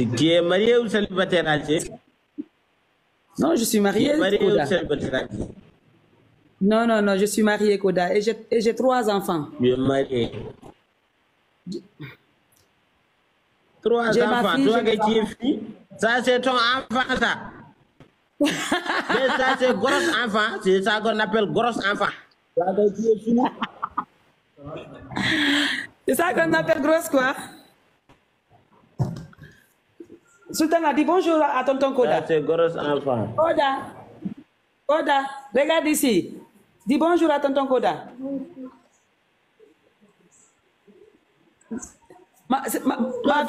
Qui est marié ou célibataire, Alger? Non, je suis mariée. Marié ou Koda. célibataire, Alger? Non, non, non, je suis mariée, Koda. Et j'ai 3 enfants. Tu es marié. 3 J'ai ma enfants, fille, toi j'ai mes qui es enfants. fille, ça c'est ton enfant, ça. Mais ça c'est gros enfant, c'est ça qu'on appelle gros enfant. Toi qui es fille. C'est ça qu'on appelle grosse, quoi. Sultan a dit bonjour à tonton Koda. Ça c'est gros enfant. Koda, Koda, regarde ici. Dis bonjour à tonton Koda. Ma Toi, fille,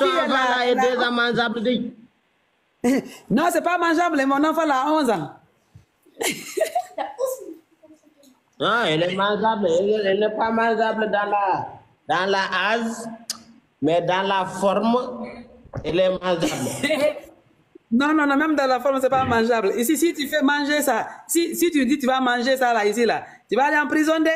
ton enfant là est déjà mangeable. Non, c'est pas mangeable. Mon enfant là a 11 ans. Non, elle est mangeable. Elle n'est pas mangeable dans la âge, mais dans la forme, elle est mangeable. Non, non, non, même dans la forme, c'est pas mangeable. Ici, si tu fais manger ça, si tu dis tu vas manger ça là, ici, là, tu vas aller en prison de...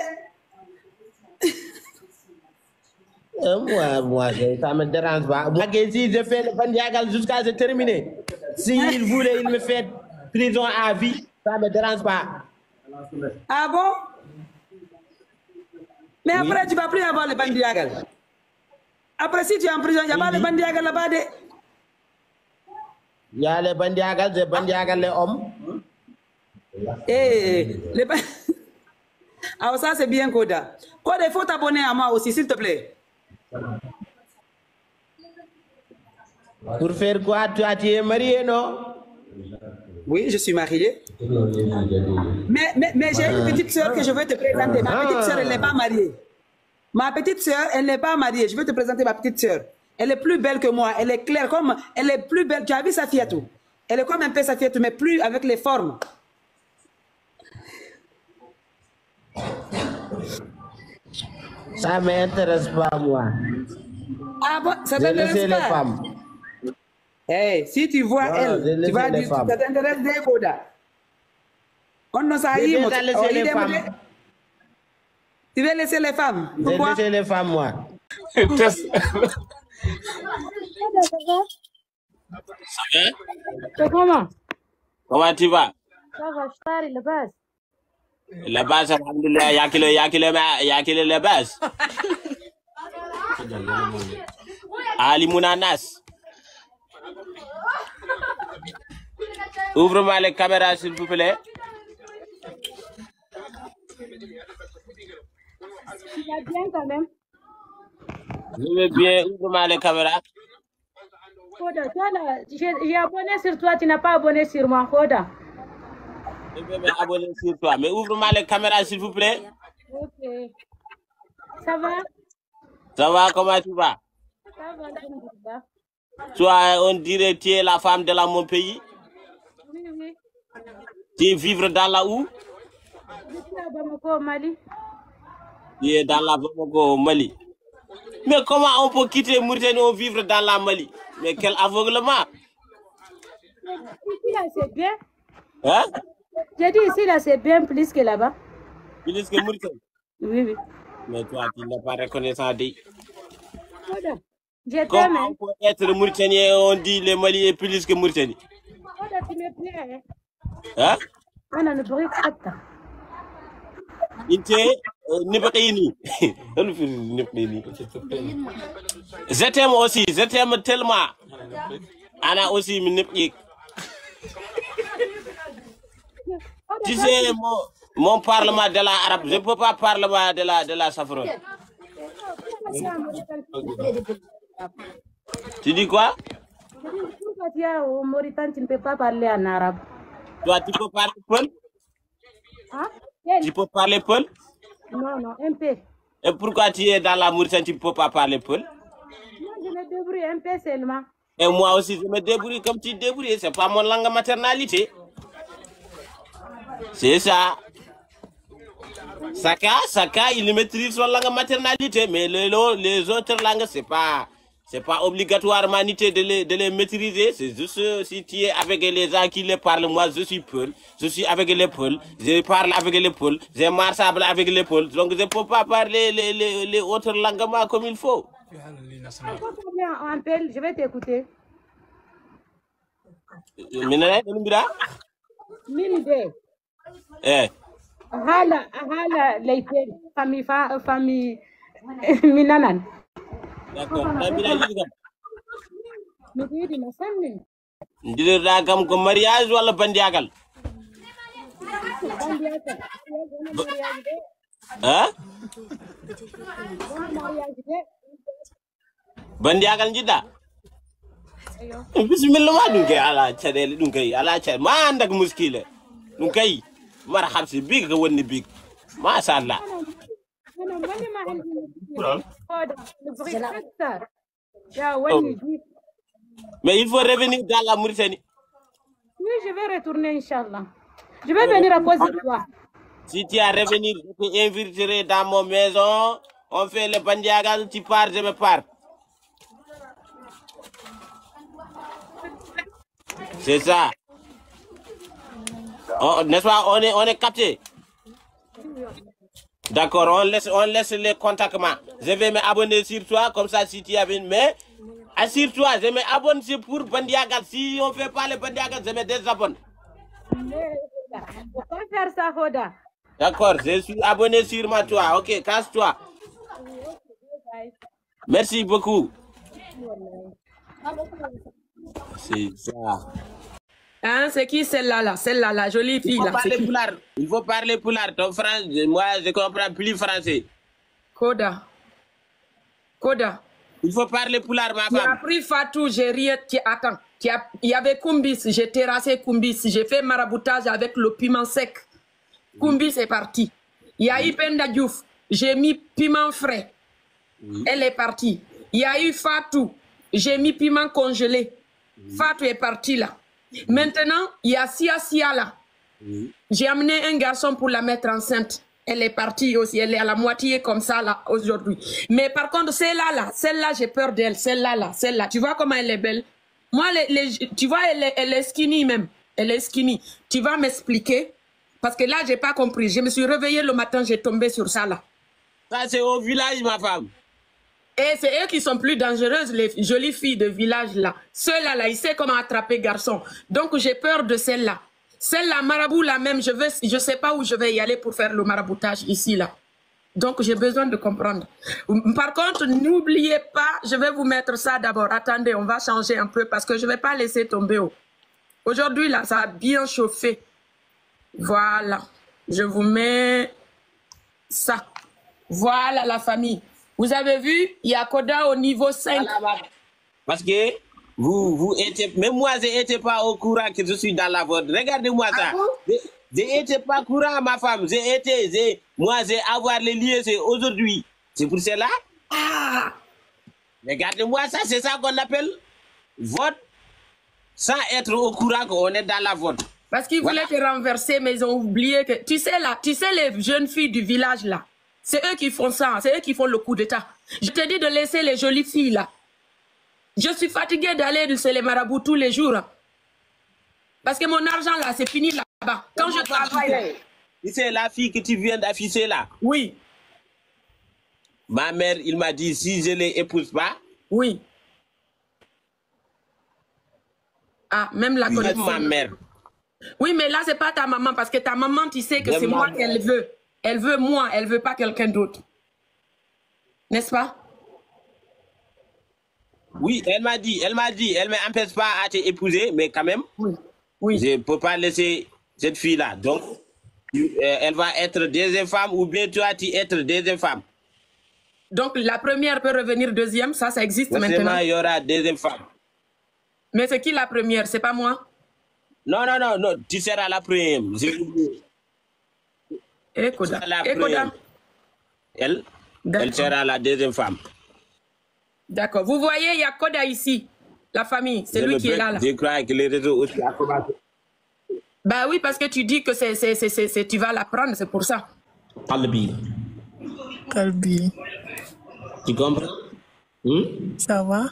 Moi, ça me dérange pas. Moi, si je fais le bandiagal jusqu'à se terminer, s'il voulait, il me fait prison à vie, ça me dérange pas. Ah bon? Mais Oui. après, tu vas plus avoir le bandiagal. Après, si tu es en prison, il n'y a pas le bandiagal là-bas de... Il y a les bandiagal, les hommes. Eh, les alors ça, c'est bien, Koda. Koda, il faut t'abonner à moi aussi, s'il te plaît. Pour faire quoi? Toi, tu es marié, non? Oui, je suis mariée. Mais j'ai une petite soeur que je veux te présenter. Ma petite soeur, elle n'est pas mariée. Ma petite soeur, elle n'est pas mariée. Je veux te présenter ma petite soeur. Elle est plus belle que moi. Elle est claire comme... Elle est plus belle. Tu as vu Safiatou? Elle est comme un peu Safiatou, mais plus avec les formes. Ça ne m'intéresse pas, moi. Ah bon, ça J'ai t'intéresse laissé les pas? femmes. Hey, si tu vois Non, elle, j'ai tu vas laissé les dire, femmes. ça t'intéresse des Koda. On ne sait J'ai pas. déjà laissé les femmes. Tu veux laisser les femmes? J'ai Pourquoi? laissé les femmes, moi. comment? Comment tu vas? Ça va, je parle, la base. La base, alhamdoulilah, y'a qui la base? Ali Mounanas. Ouvre-moi les caméras, s'il vous plaît. Tu vas bien quand même? Je vais bien, ouvre-moi les caméras. Koda, toi là, j'ai abonné sur toi, tu n'as pas abonné sur moi, Koda. Je vais m'abonner sur toi, mais ouvre-moi les caméras, s'il vous plaît. Ok. Ça va? Ça va, comment tu vas? Ça va, alhamdoulilah. Toi, on dirait que tu es la femme de mon pays. Oui, oui. Tu es vivre dans la où? Je suis à Bamako, au Mali. Tu es dans la Bamako, au Mali. Mais comment on peut quitter Mauritanie et vivre dans la Mali? Mais quel aveuglement! Ici là, c'est bien. Hein? J'ai dit ici là, c'est bien plus que là-bas. Plus que Mauritanie? Oui, oui. Mais toi, tu n'es pas reconnaissant de... Koda, je Comment t'aime. on peut être Mauritanien et on dit les Mali est plus que Mauritanie? Koda, tu me plais. Hein? On a le bruit de Inte Nibakini. Je t'aime aussi, je t'aime tellement. Anna aussi, Nibik. Tu sais, mon parlement de la arabe, je ne peux pas parler de la safran. Tu dis quoi? Pourquoi tu es au Mauritanie, tu ne peux pas parler en arabe? Toi, tu peux parler Peul? Hein? Tu peux parler Peul? Non, non, un peu. Et pourquoi tu es dans la Mauritanie, tu ne peux pas parler Peul? Moi, je me débrouille un peu seulement. Et moi aussi, je me débrouille comme tu te débrouilles. Ce n'est pas mon langue maternalité. C'est ça. Saka, il maîtrise son langue maternalité, mais les autres langues, c'est pas obligatoirement de les maîtriser. C'est juste si tu es avec les gens qui les parlent. Moi, je suis Peul, je suis avec les Peuls, je parle avec les Peuls, je marche avec les Peuls. Donc, je ne peux pas parler les autres langues comme il faut. En Peul, je vais t'écouter. Minane Mbira? Mini de. Eh. Hala leite famille minanan. D'accord. Mbira jigam. Mi di na sanni. Ndirda kam ko mariage wala bandiagal? Hein? Bandiagal jidda? Bismillah ma dun kay ala cadel dun kay ala cad ma andak muskile. Dun kay marhab si big ga woni big. Ma sha Allah. Mais il faut revenir dans la Mauritanie. Oui, je vais retourner, Inch'Allah. Je vais venir à cause de toi. Si tu as revenir, je t'inviterai dans mon maison. On fait le bandiagal, tu pars, je me pars. C'est ça. N'est-ce pas? On est capté. D'accord, on laisse les contacts. Je vais m'abonner sur toi, comme ça si tu as une. Mais assure-toi, je m'abonne pour bandiagal. Si on ne fait pas le bandiagal, je me désabonne. Pourquoi faire ça, Hoda? D'accord, je suis abonné sur toi. Ok, casse-toi. Merci beaucoup. C'est ça. Hein, c'est qui celle-là, là? Celle-là, la jolie fille, là. Il faut parler poulard. Moi, je comprends plus français. Koda. Il faut parler poulard, ma femme. Tu as pris Fatou, j'ai rien. Attends. Il y avait Kumbis, j'ai terrassé Kumbis. J'ai fait maraboutage avec le piment sec. Kumbis est parti. Il y a eu Penda Diouf, j'ai mis piment frais. Elle est partie. Il y a eu Fatou, j'ai mis piment congelé. Fatou est parti là. Maintenant, il y a Sia là. J'ai amené un garçon pour la mettre enceinte. Elle est partie aussi, elle est à la moitié comme ça là aujourd'hui. Mais par contre, celle-là, j'ai peur d'elle. Celle-là. Tu vois comment elle est belle? Moi, tu vois, elle est skinny même. Elle est skinny. Tu vas m'expliquer? Parce que là, j'ai pas compris. Je me suis réveillée le matin, j'ai tombé sur ça là. Ça, c'est au village, ma femme. Et c'est eux qui sont plus dangereuses, les jolies filles de village là. Ceux-là, là, ils savent comment attraper garçon. Donc, j'ai peur de celle-là. Celle-là, marabout, là même, je sais pas où je vais y aller pour faire le maraboutage ici, là. Donc, j'ai besoin de comprendre. Par contre, n'oubliez pas, je vais vous mettre ça d'abord. Attendez, on va changer un peu parce que je vais pas laisser tomber. Aujourd'hui, là, ça a bien chauffé. Voilà. Je vous mets ça. Voilà la famille. Vous avez vu, il y a Koda au niveau 5. Parce que vous étiez... Même moi, je n'étais pas au courant que je suis dans la vôtre. Regardez-moi ça. Je n'étais pas au courant, ma femme. Moi, j'ai avoir les lieux, c'est aujourd'hui. C'est pour cela. Ah. Regardez-moi ça, c'est ça qu'on appelle vote sans être au courant qu'on est dans la vote. Parce qu'ils voulaient te renverser, mais ils ont oublié que... Tu sais là, les jeunes filles du village là, c'est eux qui font ça, c'est eux qui font le coup d'état. Je te dis de laisser les jolies filles là. Je suis fatiguée d'aller chez les marabouts tous les jours. Parce que mon argent là, c'est fini là-bas. Quand je travaille... C'est la fille que tu viens d'afficher là? Oui. Ma mère, il m'a dit, si je ne l'épouse pas... Oui. Ah, même la connexion. Ma mère. Oui, mais là, c'est pas ta maman, parce que ta maman, tu sais que c'est moi qu'elle veut. Elle veut moi, elle veut pas quelqu'un d'autre. N'est-ce pas? Oui, elle m'a dit, elle ne m'empêche pas à t'épouser, mais quand même, oui. Je ne peux pas laisser cette fille-là. Donc, elle va être deuxième femme ou bien toi, tu être deuxième femme. Donc, la première peut revenir deuxième, ça existe maintenant. Il y aura deuxième femme. Mais c'est qui la première? C'est pas moi? Non, tu seras la première. Ekoda. Elle sera la deuxième femme. D'accord. Vous voyez, il y a Koda ici, la famille. C'est lui qui est là. Je crois que les réseaux aussi ont commencé. Bah oui, parce que tu dis que tu vas la prendre, c'est pour ça. Kalbi. Tu comprends? Ça va?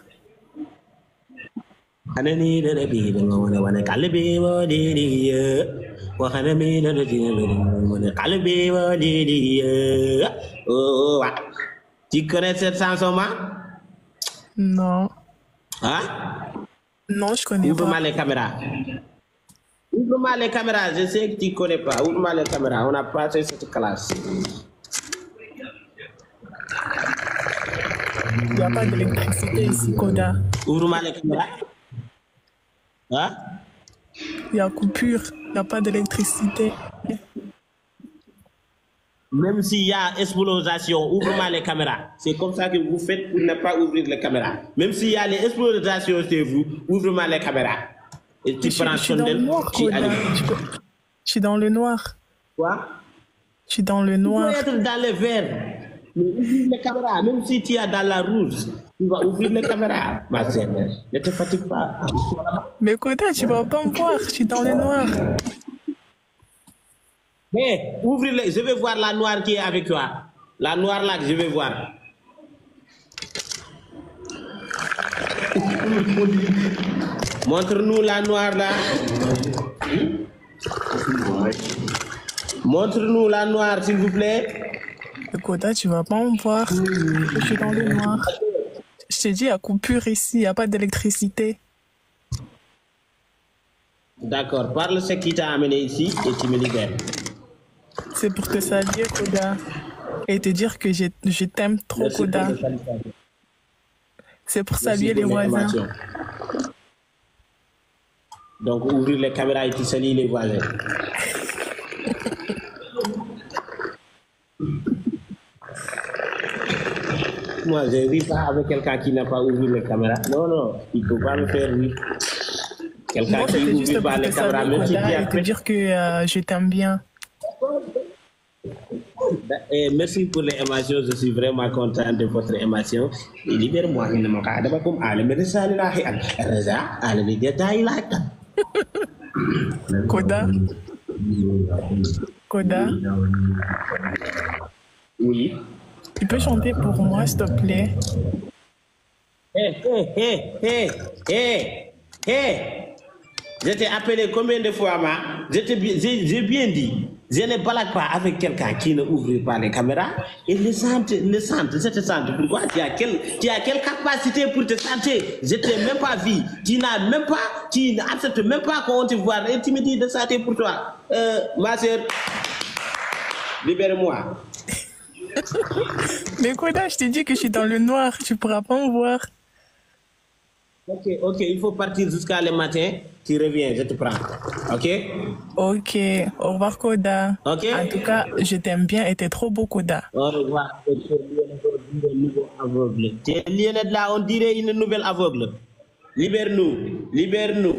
Tu connais cette chanson, ma? Non. Hein? Non, je connais Ouvre-moi pas. les caméras. Ouvre-moi les caméras, je sais que tu ne connais pas. Ouvre-moi les caméras, on a passé cette classe. Il n'y a pas d'électricité ici, Koda. Ouvre-moi les caméras. Hein? Il y a coupure. Il n'y a pas d'électricité. Même s'il y a explosion, ouvre-moi les caméras. C'est comme ça que vous faites pour ne pas ouvrir les caméras. Même s'il y a les explosions chez vous, ouvre-moi les caméras. Et tu prends Je suis dans le noir, tu Koda. allumes. Je suis dans le noir. Quoi? Je suis dans le Tu noir. peux être dans le vert. Mais ouvre les caméras. Même si tu es dans la rouge, tu vas ouvrir les caméras. Ma sœur, ne te fatigue pas. Mais Koda, tu vas pas me voir. Je suis dans le noir. Hé, ouvre-les. Je vais voir la noire qui est avec toi. La noire là que je vais voir. Montre-nous la noire là. Montre-nous la noire, s'il vous plaît. Koda, tu vas pas me voir. Je suis dans le noir. Je t'ai dit, il y a coupure ici. Il n'y a pas d'électricité. D'accord, parle ce qui t'a amené ici et tu me libères. C'est pour te saluer, Koda. Et te dire que je t'aime trop, Merci Koda. pour le salutation. C'est pour Merci saluer les pour voisins. l'information. Donc, ouvrir les caméras et tu salues les voisins. Moi, je ne ris pas avec quelqu'un qui n'a pas ouvert les caméras. Non, non, il ne faut pas me faire rire. Quelqu'un Moi, qui c'était juste ouvre pour pas te les caméras, saluer, même si tu Koda, as et te fait... dire que je t'aime bien. Merci pour les émotions, je suis vraiment content de votre émotion. Et libère-moi, il ne m'a pas dit comme elle me dit elle me dit Koda. Koda. Oui. Tu peux chanter pour moi, s'il te plaît? Je t'ai appelé combien de fois, ma? J'ai bien dit. Je ne blague pas avec quelqu'un qui ne ouvre pas les caméras. Et le centre, je te sens. Pourquoi? Tu as quelle capacité pour te sentir? Je t'ai même pas vu. Tu n'acceptes même pas qu'on te voit. Et tu me dis de santé pour toi. Ma soeur, libère-moi. Mais Koda, je t'ai dit que je suis dans le noir. Tu pourras pas me voir. Ok, il faut partir jusqu'à le matin. Tu reviens, je te prends. Ok? Ok, au revoir, Koda. Ok. En tout cas, je t'aime bien et t'es trop beau, Koda. Au revoir. Tu es nouveau aveugle. Tu es Lionel là, on dirait une nouvelle aveugle. Libère-nous. Libère-nous.